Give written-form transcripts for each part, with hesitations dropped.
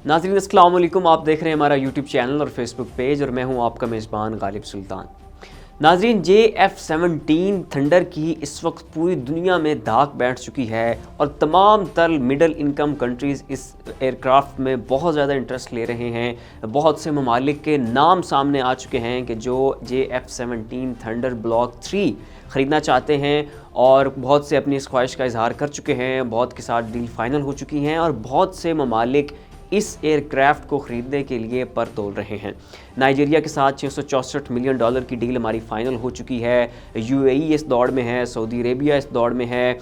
नाज़रीन अस्सलाम वालेकुम, आप देख रहे हैं हमारा यूट्यूब चैनल और फेसबुक पेज और मैं हूं आपका मेज़बान गालिब सुल्तान। नाज़रीन JF-17 थंडर की इस वक्त पूरी दुनिया में धाक बैठ चुकी है और तमाम तर मिडल इनकम कंट्रीज़ इस एयरक्राफ्ट में बहुत ज़्यादा इंटरेस्ट ले रहे हैं। बहुत से ममालिक के नाम सामने आ चुके हैं कि जो JF-17 थंडर ब्लॉक 3 ख़रीदना चाहते हैं और बहुत से अपनी इस ख्वाहिश का इजहार कर चुके हैं। बहुत के साथ डील फाइनल हो चुकी हैं और बहुत से ममालिक इस एयरक्राफ्ट को ख़रीदने के लिए पर तोल रहे हैं। नाइजीरिया के साथ $664 मिलियन की डील हमारी फ़ाइनल हो चुकी है। UAE इस दौड़ में है, सऊदी अरेबिया इस दौड़ में है,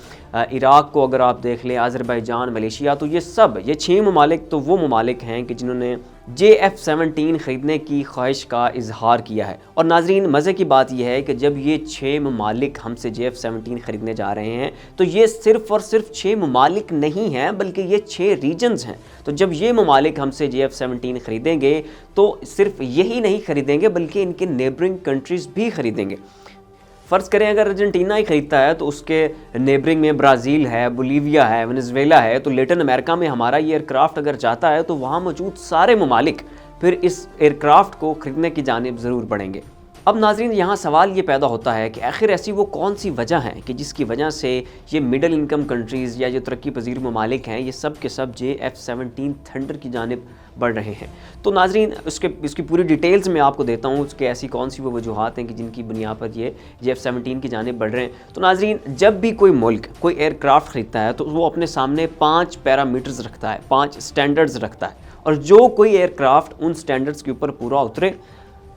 इराक़ को अगर आप देख लें, अज़रबैजान, मलेशिया, तो ये 6 ममालिक तो वो ममालिक हैं कि जिन्होंने JF-17 ख़रीदने की ख्वाहिश का इजहार किया है। और नाज़रीन मज़े की बात यह है कि जब ये 6 ममालिक हमसे JF-17 ख़रीदने जा रहे हैं तो ये सिर्फ़ और सिर्फ 6 ममालिक नहीं हैं बल्कि ये 6 रीजन्स हैं। तो जब ये ममालिक हमसे JF-17 ख़रीदेंगे तो सिर्फ यही नहीं ख़रीदेंगे बल्कि इनके नेबरिंग कंट्रीज़ भी ख़रीदेंगे। फ़र्ज़ करें अगर अर्जेंटीना ही ख़रीदता है तो उसके नेबरिंग में ब्राज़ील है, बोलीविया है, वेनेज़ुएला है, तो लेटिन अमेरिका में हमारा ये एयरक्राफ्ट अगर जाता है तो वहाँ मौजूद सारे ममालिक फिर इस एयरक्राफ्ट को ख़रीदने की जानिब ज़रूर बढ़ेंगे। अब नाज़रीन यहाँ सवाल ये पैदा होता है कि आखिर ऐसी वो कौन सी वजह है कि जिसकी वजह से ये मिडल इनकम कंट्रीज़ या जो तरक्की पजीर ममालिक हैं ये सब के सब JF-17 थंडर की जानिब बढ़ रहे हैं। तो नाज़रीन इसकी पूरी डिटेल्स मैं आपको देता हूँ, उसके ऐसी कौन सी वो वजूहात हैं कि जिनकी बुनियाद पर ये JF-17 की जानिब बढ़ रहे हैं। तो नाज़रीन जब भी कोई मुल्क कोई एयरक्राफ्ट ख़रीदता है तो वो अपने सामने 5 पैरामीटर्स रखता है, 5 स्टैंडर्ड्स रखता है और जो कोई एयरक्राफ्ट उन स्टैंडर्ड्स के ऊपर पूरा उतरे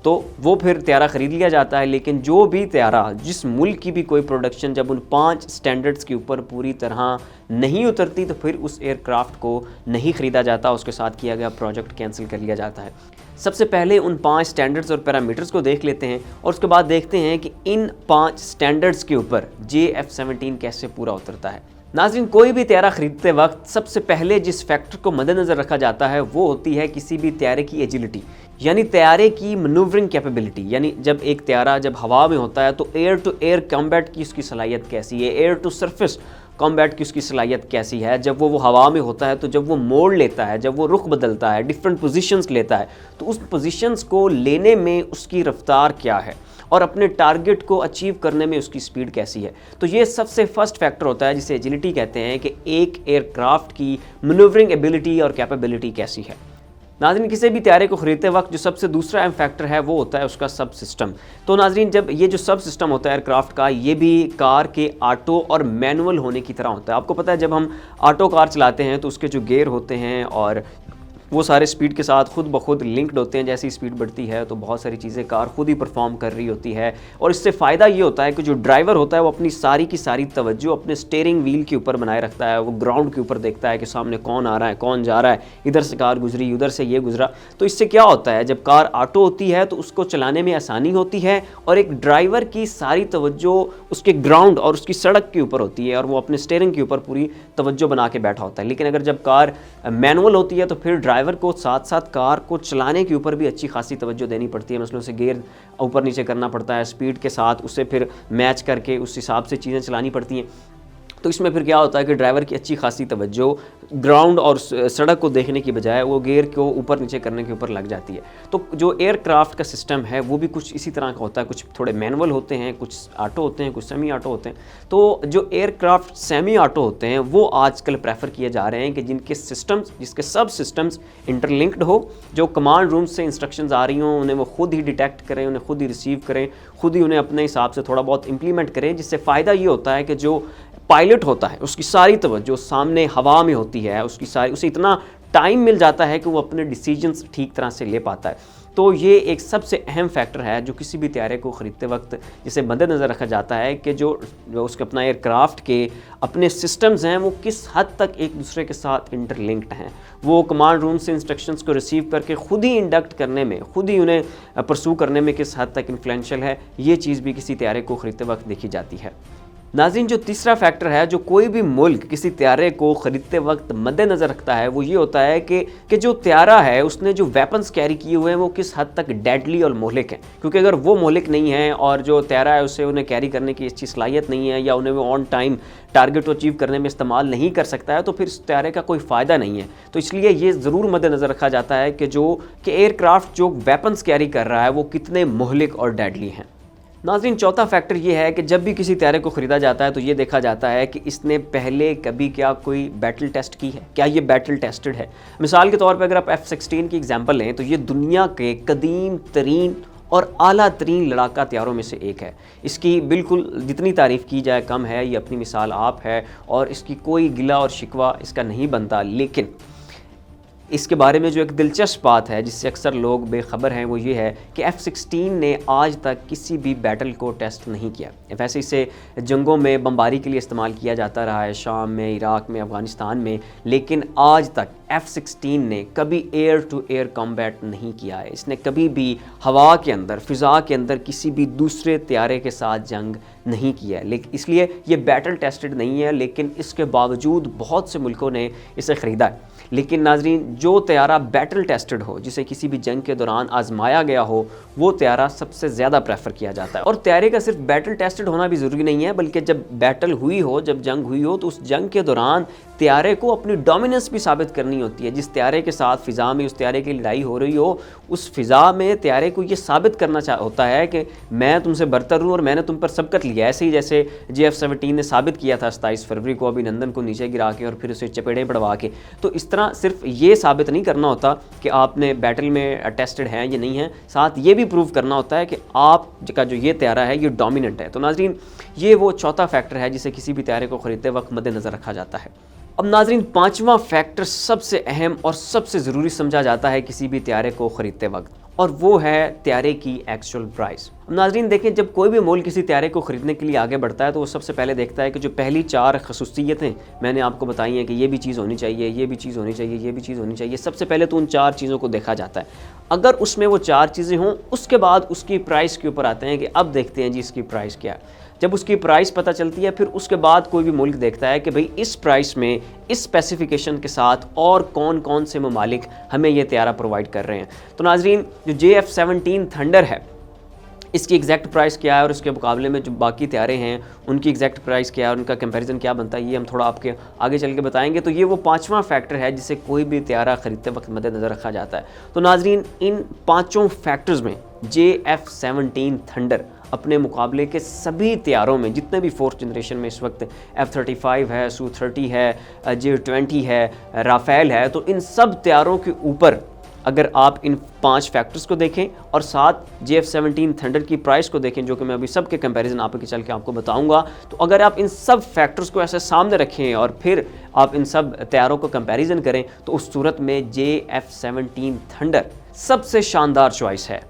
तो वो फिर त्यारा ख़रीद लिया जाता है। लेकिन जो भी त्यारा जिस मुल्क की भी कोई प्रोडक्शन जब उन 5 स्टैंडर्ड्स के ऊपर पूरी तरह नहीं उतरती तो फिर उस एयरक्राफ्ट को नहीं ख़रीदा जाता, उसके साथ किया गया प्रोजेक्ट कैंसिल कर लिया जाता है। सबसे पहले उन 5 स्टैंडर्ड्स और पैरामीटर्स को देख लेते हैं और उसके बाद देखते हैं कि इन 5 स्टैंडर्ड्स के ऊपर JF-17 कैसे पूरा उतरता है। नाज़रीन कोई भी त्यारा ख़रीदते वक्त सबसे पहले जिस फैक्टर को मद्देनज़र रखा जाता है वो होती है किसी भी त्यारे की एजिलिटी, यानी त्यारे की मनूवरिंग कैपेबिलिटी। यानी जब एक त्यारा जब हवा में होता है तो एयर टू एयर कॉम्बैट की उसकी सलाहियत कैसी है, एयर टू सरफेस कॉम्बैट की उसकी सलाहियत कैसी है। जब वो हवा में होता है तो जब वो मोड़ लेता है, जब वो रुख बदलता है, डिफरेंट पोजीशंस लेता है, तो उस पोजीशंस को लेने में उसकी रफ्तार क्या है और अपने टारगेट को अचीव करने में उसकी स्पीड कैसी है। तो ये सबसे फर्स्ट फैक्टर होता है जिसे एजिलिटी कहते हैं कि एक एयरक्राफ्ट की मैन्यूवरिंग एबिलिटी और कैपेबिलिटी कैसी है। नाज़रीन किसी भी त्यारे को ख़रीदते वक्त जो सबसे दूसरा अहम फैक्टर है वो होता है उसका सब सिस्टम। तो नाज़रीन जब ये जो सब सिस्टम होता है एयरक्राफ्ट का, ये भी कार के ऑटो और मैनुअल होने की तरह होता है। आपको पता है जब हम ऑटो कार चलाते हैं तो उसके जो गियर होते हैं और वो सारे स्पीड के साथ खुद ब खुद लिंक्ड होते हैं। जैसी स्पीड बढ़ती है तो बहुत सारी चीज़ें कार खुद ही परफॉर्म कर रही होती है और इससे फ़ायदा ये होता है कि जो ड्राइवर होता है वो अपनी सारी की सारी तवज्जो अपने स्टीयरिंग व्हील के ऊपर बनाए रखता है। वो ग्राउंड के ऊपर देखता है कि सामने कौन आ रहा है, कौन जा रहा है, इधर से कार गुजरी, उधर से ये गुजरा। तो इससे क्या होता है जब कार ऑटो होती है तो उसको चलाने में आसानी होती है और एक ड्राइवर की सारी तवज्जो उसके ग्राउंड और उसकी सड़क के ऊपर होती है और वो अपने स्टीयरिंग के ऊपर पूरी तवज्जो बना के बैठा होता है। लेकिन अगर जब कार मैनुअल होती है तो फिर ड्राइवर को साथ साथ कार को चलाने के ऊपर भी अच्छी खासी तवज्जो देनी पड़ती है। मसलन उसे गियर ऊपर नीचे करना पड़ता है, स्पीड के साथ उससे फिर मैच करके उस हिसाब से चीज़ें चलानी पड़ती हैं। तो इसमें फिर क्या होता है कि ड्राइवर की अच्छी खासी तवज्जो ग्राउंड और सड़क को देखने की बजाय वो गियर को ऊपर नीचे करने के ऊपर लग जाती है। तो जो एयरक्राफ्ट का सिस्टम है वो भी कुछ इसी तरह का होता है। कुछ थोड़े मैनुअल होते हैं, कुछ ऑटो होते हैं, कुछ सेमी ऑटो होते हैं। तो जो एयरक्राफ्ट सेमी ऑटो होते हैं वो आजकल प्रेफर किए जा रहे हैं कि जिसके सब सिस्टम्स इंटरलिंक्ड हो, जो कमांड रूम से इंस्ट्रक्शंस आ रही हों उन्हें वो खुद ही डिटेक्ट करें, उन्हें खुद ही रिसीव करें, खुद ही उन्हें अपने हिसाब से थोड़ा बहुत इम्प्लीमेंट करें। जिससे फ़ायदा ये होता है कि जो पायलट होता है उसकी सारी तवज्जो सामने हवा में होती है, उसे इतना टाइम मिल जाता है कि वो अपने डिसीजंस ठीक तरह से ले पाता है। तो ये एक सबसे अहम फैक्टर है जो किसी भी त्यारे को ख़रीदते वक्त जिसे मद्देनज़र रखा जाता है कि जो उसके अपना एयरक्राफ्ट के अपने सिस्टम्स हैं वो किस हद तक एक दूसरे के साथ इंटरलिंक्ड हैं। वो कमांड रूम से इंस्ट्रक्शंस को रिसीव करके ख़ुद ही इंडक्ट करने में, ख़ुद ही उन्हें परसू करने में किस हद तक इन्फ्लुएंशियल है, ये चीज़ भी किसी त्यारे को ख़रीदते वक्त देखी जाती है। नाज़रीन, जो तीसरा फैक्टर है जो कोई भी मुल्क किसी त्यारे को ख़रीदते वक्त मद्देनज़र रखता है वो ये होता है कि जो त्यारा है उसने जो वेपन्स कैरी किए हुए हैं वो किस हद तक डेडली और मोहलिक हैं। क्योंकि अगर वो मोहलिक नहीं है और जो त्यारा है उसे उन्हें कैरी करने की अच्छी सलाहियत नहीं है या उन्हें वो ऑन टाइम टारगेट को अचीव करने में इस्तेमाल नहीं कर सकता है तो फिर इस त्यारे का कोई फ़ायदा नहीं है। तो इसलिए ये ज़रूर मद्देनज़र रखा जाता है कि एयरक्राफ्ट जो वेपन्स कैरी कर रहा है वो कितने मोहलिक और डेडली हैं। नाज़रीन, चौथा फैक्टर ये है कि जब भी किसी त्यारे को ख़रीदा जाता है तो ये देखा जाता है कि इसने पहले कभी क्या कोई बैटल टेस्ट की है, क्या ये बैटल टेस्टेड है। मिसाल के तौर पर अगर आप F-16 की एग्जांपल लें तो ये दुनिया के कदीम तरीन और आला तरीन लड़ाका त्यारों में से एक है। इसकी बिल्कुल जितनी तारीफ़ की जाए कम है, ये अपनी मिसाल आप है और इसकी कोई गिला और शिकवा इसका नहीं बनता। लेकिन इसके बारे में जो एक दिलचस्प बात है जिससे अक्सर लोग बेखबर हैं वो ये है कि F-16 ने आज तक किसी भी बैटल को टेस्ट नहीं किया। वैसे इसे जंगों में बमबारी के लिए इस्तेमाल किया जाता रहा है, शाम में, इराक़ में, अफ़गानिस्तान में, लेकिन आज तक F-16 ने कभी एयर टू एयर कॉम्बैट नहीं किया है। इसने कभी भी हवा के अंदर, फ़िज़ा के अंदर किसी भी दूसरे त्यारे के साथ जंग नहीं किया है। लेकिन इसलिए ये बैटल टेस्टेड नहीं है, लेकिन इसके बावजूद बहुत से मुल्कों ने इसे ख़रीदा है। लेकिन नाज़रीन, जो त्यारा बैटल टेस्टेड हो, जिसे किसी भी जंग के दौरान आजमाया गया हो, वो त्यारा सबसे ज़्यादा प्रेफर किया जाता है। और त्यारे का सिर्फ बैटल टेस्टेड होना भी ज़रूरी नहीं है, बल्कि जब बैटल हुई हो, जब जंग हुई हो, तो उस जंग के दौरान त्यारे को अपनी डोमिनेंस भी साबित करनी होती है। जिस त्यारे के साथ फ़िज़ा में उस त्यारे की लड़ाई हो रही हो, उस फ़िज़ा में त्यारे को ये साबित करना होता है कि मैं तुमसे बरतर हूँ और मैंने तुम पर सबकत लिया। ऐसे ही जैसे JF-17 ने साबित किया था 27 फरवरी को अभिनंदन को नीचे गिरा के और फिर उसे चपेड़े पड़वा के। तो इस तरह सिर्फ ये साबित नहीं करना होता कि आपने बैटल में टेस्टेड हैं या नहीं है, साथ ये भी प्रूव करना होता है कि आप का जो ये त्यारा है ये डोमिनेंट है। तो नाज़रीन, ये वो चौथा फैक्टर है जिसे किसी भी त्यारे को ख़रीदते वक्त मद्देनज़र रखा जाता है। अब नाज़रीन, पांचवा फैक्टर सबसे अहम और सबसे ज़रूरी समझा जाता है किसी भी त्यारे को ख़रीदते वक्त, और वो है त्यारे की एक्चुअल प्राइस। अब नाज़रीन देखें, जब कोई भी मुल्क किसी त्यारे को ख़रीदने के लिए आगे बढ़ता है तो वो सबसे पहले देखता है कि जो पहली 4 खसूसियतें मैंने आपको बताई हैं कि ये भी चीज़ होनी चाहिए, ये भी चीज़ होनी चाहिए, ये भी चीज़ होनी चाहिए, सबसे पहले तो उन 4 चीज़ों को देखा जाता है। अगर उसमें वो 4 चीज़ें हों, उसके बाद उसकी प्राइस के ऊपर आते हैं कि अब देखते हैं जी इसकी प्राइस क्या है। जब उसकी प्राइस पता चलती है, फिर उसके बाद कोई भी मुल्क देखता है कि भाई इस प्राइस में, इस स्पेसिफिकेशन के साथ और कौन कौन से ममालिक हमें ये त्यारा प्रोवाइड कर रहे हैं। तो नाज़रीन, जो JF-17 थंडर है, इसकी एग्जैक्ट प्राइस क्या है और उसके मुकाबले में जो बाकी त्यारे हैं उनकी एग्जैक्ट प्राइस क्या है और उनका कंपैरिजन क्या बनता है, ये हम थोड़ा आपके आगे चल के बताएंगे। तो ये वो पांचवा फैक्टर है जिसे कोई भी त्यारा ख़रीदते वक्त मद्देनज़र रखा जाता है। तो नाज़रीन, इन पाँचों फैक्टर्स में JF-17 थंडर अपने मुकाबले के सभी त्यारों में, जितने भी 4th जनरेशन में इस वक्त F-35 है, Su-30 है, J-20 है, राफेल है, तो इन सब त्यारों के ऊपर अगर आप इन 5 फैक्टर्स को देखें और साथ JF-17 थंडर की प्राइस को देखें, जो कि मैं अभी सब के कंपैरिजन आगे चल के आपको बताऊंगा, तो अगर आप इन सब फैक्टर्स को ऐसे सामने रखें और फिर आप इन सब त्यारों को कंपैरिजन करें तो उस सूरत में JF-17 थंडर सबसे शानदार चॉइस है।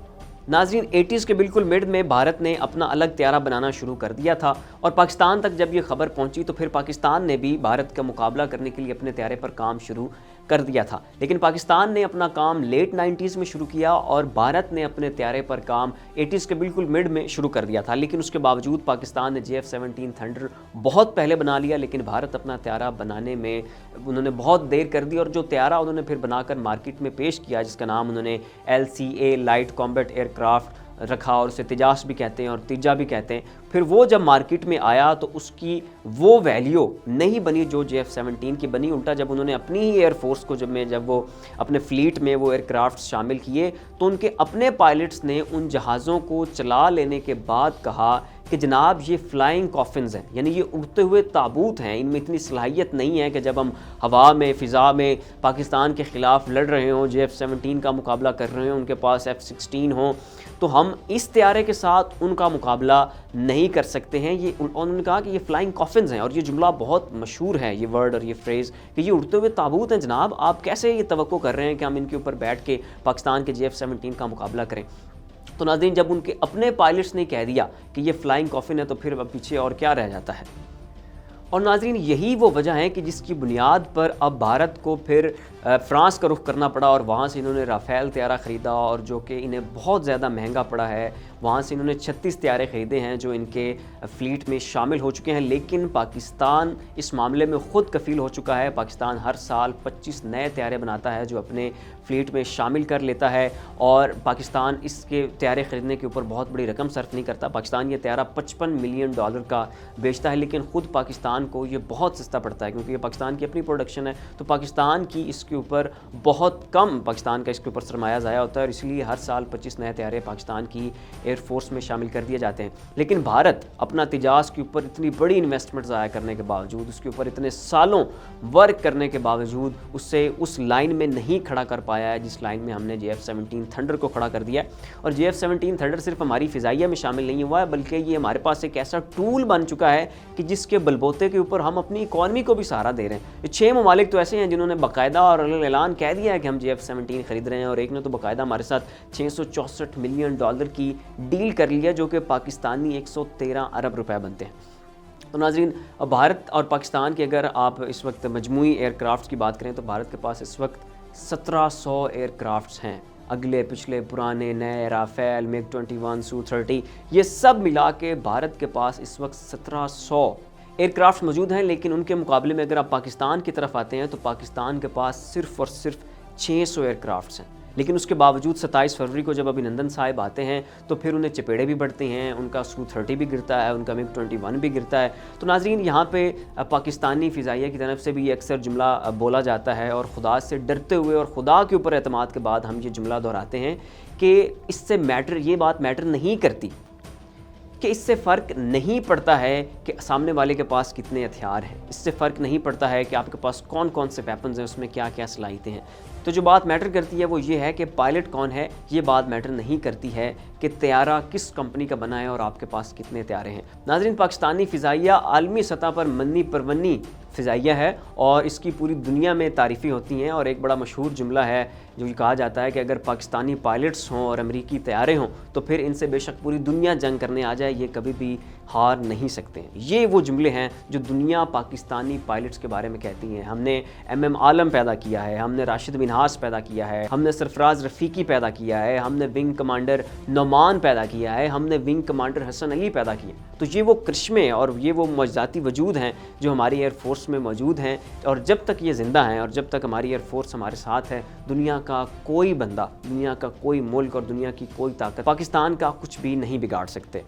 नाज़रीन, 80s के बिल्कुल मिड में भारत ने अपना अलग त्यारा बनाना शुरू कर दिया था और पाकिस्तान तक जब ये खबर पहुंची तो फिर पाकिस्तान ने भी भारत का मुकाबला करने के लिए अपने त्यारे पर काम शुरू कर दिया था। लेकिन पाकिस्तान ने अपना काम लेट 90s में शुरू किया और भारत ने अपने त्यारे पर काम 80s के बिल्कुल मिड में शुरू कर दिया था। लेकिन उसके बावजूद पाकिस्तान ने JF-17 थंडर बहुत पहले बना लिया, लेकिन भारत अपना त्यारा बनाने में उन्होंने बहुत देर कर दी और जो त्यारा उन्होंने फिर बनाकर मार्केट में पेश किया, जिसका नाम उन्होंने LCA लाइट कॉम्बैट एयरक्राफ्ट रखा और उसे तेजास भी कहते हैं और तीजा भी कहते हैं, फिर वो जब मार्केट में आया तो उसकी वो वैल्यू नहीं बनी जो JF-17 की बनी। उल्टा जब उन्होंने अपनी ही एयरफोर्स को जब वो अपने फ्लीट में वो एयरक्राफ्ट शामिल किए तो उनके अपने पायलट्स ने उन जहाज़ों को चला लेने के बाद कहा कि जनाब ये फ्लाइंग कॉफिन्स हैं, यानी ये उड़ते हुए ताबूत हैं, इनमें इतनी सलाहियत नहीं है कि जब हम हवा में, फ़िज़ा में पाकिस्तान के ख़िलाफ़ लड़ रहे हों, JF-17 का मुकाबला कर रहे हों, उनके पास F-16 हो, तो हम इस त्यारे के साथ उनका मुकाबला नहीं कर सकते हैं। ये उन्होंने कहा कि ये फ्लाइंग कॉफिन्स हैं और ये जुमला बहुत मशहूर है, ये वर्ड और ये फ्रेज़ कि ये उड़ते हुए ताबूत हैं जनाब, आप कैसे ये तवक्को कर रहे हैं कि हम इनके ऊपर बैठ के पाकिस्तान के JF-17 का मुकाबला करें। तो नाज़रीन, जब उनके अपने पायलट्स ने कह दिया कि ये फ्लाइंग कॉफिन है तो फिर अब पीछे और क्या रह जाता है। और नाज़रीन, यही वो वजह है कि जिसकी बुनियाद पर अब भारत को फिर فرانس کا رخ کرنا پڑا اور وہاں سے انہوں نے رافیل طیارہ خریدا، اور جو کہ انہیں بہت زیادہ مہنگا پڑا ہے۔ وہاں سے انہوں نے 36 طیارے خریدے ہیں جو ان کے فلیٹ میں شامل ہو چکے ہیں، لیکن پاکستان اس معاملے میں خود کفیل ہو چکا ہے۔ پاکستان ہر سال 25 نئے طیارے بناتا ہے جو اپنے فلیٹ میں شامل کر لیتا ہے، اور پاکستان اس کے طیارے خریدنے کے اوپر بہت بڑی رقم صرف نہیں کرتا۔ پاکستان یہ طیارہ $55 ملین کا بیچتا ہے، لیکن خود پاکستان کو یہ بہت سستا پڑتا ہے کیونکہ یہ پاکستان کی اپنی پروڈکشن ہے، تو پاکستان کی اس کے اوپر بہت کم پاکستان کا اس کے اوپر سرمایہ ضائع ہوتا ہے، اور اس لیے ہر سال 25 نئے طیارے پاکستان کی ایئر فورس میں شامل کر دیے جاتے ہیں۔ لیکن بھارت اپنا تجاز کے اوپر اتنی بڑی انویسٹمنٹ ضائع کرنے کے باوجود، اس کے اوپر اتنے سالوں ورک کرنے کے باوجود اسے اس لائن میں نہیں کھڑا کر پایا ہے جس لائن میں ہم نے JF-17 تھنڈر کو کھڑا کر دیا ہے۔ اور JF-17 تھنڈر صرف ہماری فضائیہ میں شامل نہیں ہوا ہے، بلکہ یہ ہمارے پاس ایک ایسا ٹول بن چکا ہے کہ جس کے بلبوتے کے اوپر ہم اپنی اکانومی کو بھی سہارا دے رہے ہیں۔ یہ 6 ممالک تو ایسے ہیں جنہوں نے باقاعدہ اور اعلان کہہ دیا ہے کہ ہم JF-17 خرید رہے ہیں، اور ایک نے تو باقاعدہ ہمارے ساتھ $664 ملین کی ڈیل کر لیا، جو کہ پاکستانی 113 ارب روپے بنتے ہیں۔ تو ناظرین، بھارت اور پاکستان کے اگر آپ اس وقت مجموعی ایئر کرافٹس کی بات کریں تو بھارت کے پاس اس وقت 1700 ایئر کرافٹس ہیں، اگلے پچھلے پرانے نئے، رافیل، MiG-21، سو-30، یہ سب ملا کے بھارت کے پاس اس وقت 1700 ایئر کرافٹ موجود ہیں۔ لیکن ان کے مقابلے میں اگر آپ پاکستان کی طرف آتے ہیں تو پاکستان کے پاس صرف اور صرف 600 ایئر کرافٹس ہیں، لیکن اس کے باوجود 27 فروری کو جب ابھینندن صاحب آتے ہیں تو پھر انہیں چپیڑے بھی بڑھتے ہیں، ان کا سو-30 بھی گرتا ہے، ان کا MiG-21 بھی گرتا ہے۔ تو ناظرین، یہاں پہ پاکستانی فضائیہ کی طرف سے بھی یہ اکثر جملہ بولا جاتا ہے، اور خدا سے ڈرتے ہوئے اور خدا کے اوپر اعتماد کے بعد ہم یہ جملہ دہراتے ہیں کہ اس سے یہ بات میٹر نہیں کرتی کہ اس سے فرق نہیں پڑتا ہے کہ سامنے والے کے پاس کتنے ہتھیار ہیں، اس سے فرق نہیں پڑتا ہے کہ آپ کے پاس کون کون سے ویپنز ہیں، اس میں کیا کیا صلاحیتیں ہیں۔ تو جو بات میٹر کرتی ہے وہ یہ ہے کہ پائلٹ کون ہے، یہ بات میٹر نہیں کرتی ہے کہ طیارہ کس کمپنی کا بنا ہے اور آپ کے پاس کتنے طیارے ہیں۔ ناظرین، پاکستانی فضائیہ عالمی سطح پر منی پرونی فضائیہ ہے اور اس کی پوری دنیا میں تعریفیں ہوتی ہیں، اور ایک بڑا مشہور جملہ ہے جو یہ کہا جاتا ہے کہ اگر پاکستانی پائلٹس ہوں اور امریکی طیارے ہوں تو پھر ان سے بے شک پوری دنیا جنگ کرنے آ جائے، یہ کبھی بھی ہار نہیں سکتے ہیں۔ یہ وہ جملے ہیں جو دنیا پاکستانی پائلٹس کے بارے میں کہتی ہیں۔ ہم نے MM عالم پیدا کیا ہے، ہم نے راشد منہاس پیدا کیا ہے، ہم نے سرفراز رفیقی پیدا کیا ہے، ہم نے ونگ کمانڈر نعمان پیدا کیا ہے، ہم نے ونگ کمانڈر حسن علی پیدا کیے۔ تو یہ وہ کرشمے اور یہ وہ معجزاتی وجود ہیں جو ہماری ایئر فورس میں موجود ہیں، اور جب تک یہ زندہ ہیں اور جب تک ہماری ایئر فورس ہمارے ساتھ ہے، دنیا کا کوئی بندہ، دنیا کا کوئی ملک اور دنیا کی کوئی طاقت پاکستان کا کچھ بھی نہیں بگاڑ سکتے۔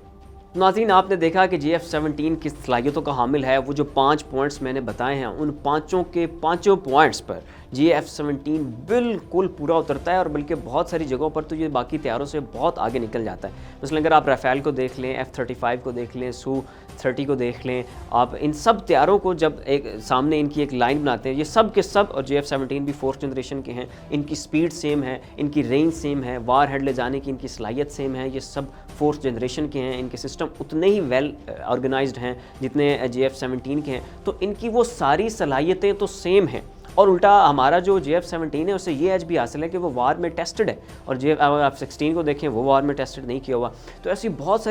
ناظرین، آپ نے دیکھا کہ JF-17 کس صلاحیتوں کا حامل ہے۔ وہ جو 5 پوائنٹس میں نے بتائے ہیں، ان پانچوں کے پانچوں پوائنٹس پر JF-17 بالکل پورا اترتا ہے، اور بلکہ بہت ساری جگہوں پر تو یہ باقی طیاروں سے بہت آگے نکل جاتا ہے۔ مثلا اگر آپ رافیل کو دیکھ لیں، F-35 کو دیکھ لیں، سو-30 کو دیکھ لیں، آپ ان سب طیاروں کو جب ایک سامنے ان کی ایک لائن بناتے ہیں، یہ سب کے سب، اور JF-17 بھی 4th جنریشن کے ہیں، ان کی سپیڈ سیم ہے، ان کی رینج سیم ہے، وار ہیڈ لے جانے کی ان کی صلاحیت سیم ہے، یہ سب 4th جنریشن کے ہیں، ان کے سسٹم اتنے ہی ویل آرگنائزڈ ہیں جتنے JF-17 کے ہیں، تو ان کی وہ ساری صلاحیتیں تو سیم ہیں۔ اور الٹا ہمارا جو JF-17 ہے اسے یہ ایج بھی حاصل ہے کہ وہ وار میں ٹیسٹڈ ہے، اور F-16 کو دیکھیں وہ وار میں ٹیسٹڈ نہیں کیا ہوا۔ تو ایسی بہت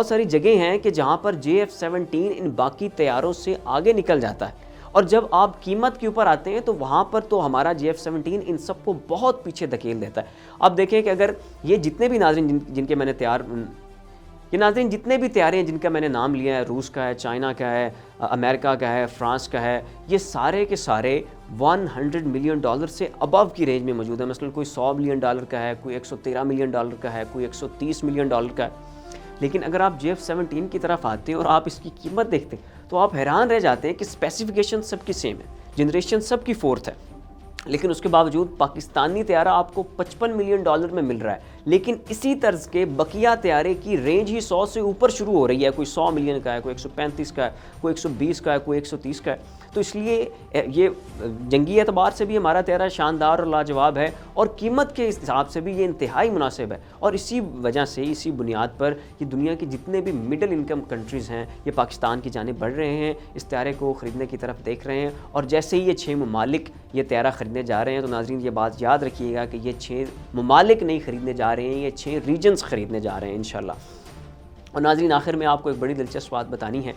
ساری جگہیں ہیں کہ جہاں پر JF-17 ان باقی طیاروں سے آگے نکل جاتا ہے، اور جب آپ قیمت کے اوپر آتے ہیں تو وہاں پر تو ہمارا JF-17 ان سب کو بہت پیچھے دھکیل دیتا ہے۔ آپ دیکھیں کہ اگر یہ جتنے بھی ناظرین جن کے میں نے جتنے بھی طیارے ہیں جن کا میں نے نام لیا ہے، روس کا ہے، چائنا کا ہے، امریکہ کا ہے، فرانس کا ہے، یہ سارے کے سارے $100 ملین سے ابو کی رینج میں موجود ہیں۔ مثلا کوئی $100 ملین کا ہے، کوئی $113 ملین کا ہے، کوئی $130 ملین کا ہے۔ لیکن اگر آپ JF-17 کی طرف آتے ہیں اور آپ اس کی قیمت دیکھتے ہیں تو آپ حیران رہ جاتے ہیں کہ اسپیسیفیکیشن سب کی سیم ہے، جنریشن سب کی 4th ہے، لیکن اس کے باوجود پاکستانی طیارہ آپ کو $55 ملین میں مل رہا ہے، لیکن اسی طرز کے بقیہ طیارے کی رینج ہی 100 سے اوپر شروع ہو رہی ہے، کوئی 100 ملین کا ہے، کوئی 135 کا ہے، کوئی 120 کا ہے، کوئی 130 کا ہے۔ تو اس لیے یہ جنگی اعتبار سے بھی ہمارا طیارہ شاندار اور لاجواب ہے، اور قیمت کے حساب سے بھی یہ انتہائی مناسب ہے، اور اسی وجہ سے، اسی بنیاد پر یہ دنیا کے جتنے بھی مڈل انکم کنٹریز ہیں یہ پاکستان کی جانب بڑھ رہے ہیں، اس طیارے کو خریدنے کی طرف دیکھ رہے ہیں، اور جیسے ہی یہ 6 ممالک یہ طیارہ خریدنے جا رہے ہیں تو ناظرین یہ بات یاد رکھیے گا کہ یہ 6 ممالک نہیں خریدنے جا رہے ہیں، یہ 6 ریجنز خریدنے جا رہے ہیں انشاءاللہ۔ اور ناظرین، آخر میں آپ کو ایک بڑی دلچسپ بات بتانی ہے۔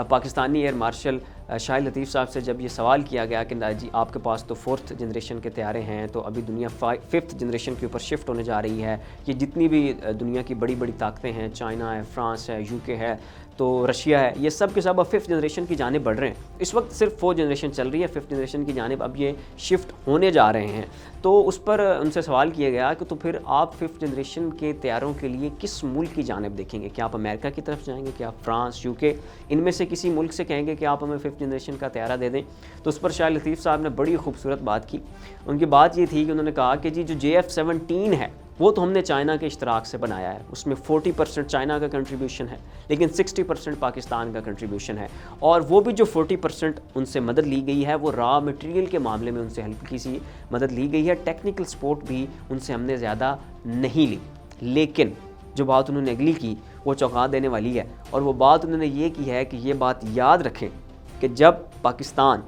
پاکستانی ایئر مارشل شاہد لطیف صاحب سے جب یہ سوال کیا گیا کہ جی آپ کے پاس تو 4th جنریشن کے طیارے ہیں، تو ابھی دنیا 5th جنریشن کے اوپر شفٹ ہونے جا رہی ہے، یہ جتنی بھی دنیا کی بڑی بڑی طاقتیں ہیں، چائنا ہے، فرانس ہے، UK ہے، تو رشیا ہے، یہ سب کے سب اب 5th جنریشن کی جانب بڑھ رہے ہیں. اس وقت صرف 4th جنریشن چل رہی ہے، 5th جنریشن کی جانب اب یہ شفٹ ہونے جا رہے ہیں. تو اس پر ان سے سوال کیا گیا کہ تو پھر آپ 5th جنریشن کے طیاروں کے لیے کس ملک کی جانب دیکھیں گے؟ کیا آپ امریکہ کی طرف جائیں گے، کیا آپ فرانس، UK، ان میں سے کسی ملک سے کہیں گے کہ آپ ہمیں 5th جنریشن کا طیارہ دے دیں؟ تو اس پر شاہد لطیف صاحب نے بڑی خوبصورت بات کی. ان کی بات یہ تھی کہ انہوں نے کہا کہ جی جو JF-17 ہے وہ تو ہم نے چائنا کے اشتراک سے بنایا ہے، اس میں 40% چائنا کا کنٹریبیوشن ہے، لیکن 60% پاکستان کا کنٹریبیوشن ہے، اور وہ بھی جو 40% ان سے مدد لی گئی ہے وہ را مٹیریل کے معاملے میں ان سے ہلکی سی مدد لی گئی ہے، ٹیکنیکل سپورٹ بھی ان سے ہم نے زیادہ نہیں لی. لیکن جو بات انہوں نے اگلی کی وہ چونکا دینے والی ہے، اور وہ بات انہوں نے یہ کی ہے کہ یہ بات یاد رکھیں کہ جب پاکستان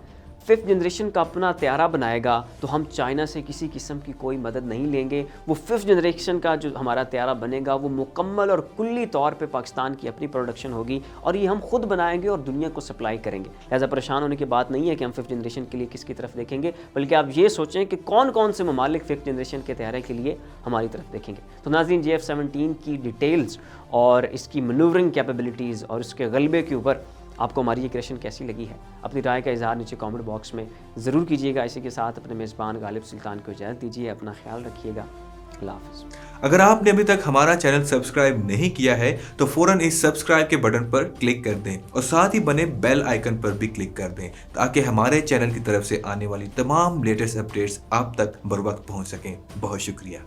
5th جنریشن کا اپنا طیارہ بنائے گا تو ہم چائنا سے کسی قسم کی کوئی مدد نہیں لیں گے. وہ 5th جنریشن کا جو ہمارا طیارہ بنے گا وہ مکمل اور کلی طور پہ پاکستان کی اپنی پروڈکشن ہوگی، اور یہ ہم خود بنائیں گے اور دنیا کو سپلائی کریں گے. لہٰذا پریشان ہونے کی بات نہیں ہے کہ ہم 5th جنریشن کے لیے کس کی طرف دیکھیں گے، بلکہ آپ یہ سوچیں کہ کون کون سے ممالک 5th جنریشن کے طیارے کے لیے ہماری طرف دیکھیں گے. تو ناظرین، JF-17 کی ڈیٹیلز اور اس کی مینورنگ کیپیبلٹیز اور اس کے غلبے کے اوپر آپ کو ہماری یہ کریشن کیسی لگی ہے، اپنی رائے کا اظہار نیچے کامنٹ باکس میں ضرور کیجیے گا. اسی کے ساتھ اپنے میزبان غالب سلطان کو اجازت دیجیے. اپنا خیال رکھیے گا. اللہ حافظ. اگر آپ نے ابھی تک ہمارا چینل سبسکرائب نہیں کیا ہے تو فوراً اس سبسکرائب کے بٹن پر کلک کر دیں اور ساتھ ہی بنے بیل آئیکن پر بھی کلک کر دیں تاکہ ہمارے چینل کی طرف سے آنے والی تمام لیٹسٹ اپڈیٹس آپ تک بر وقت پہنچ سکیں. بہت شکریہ.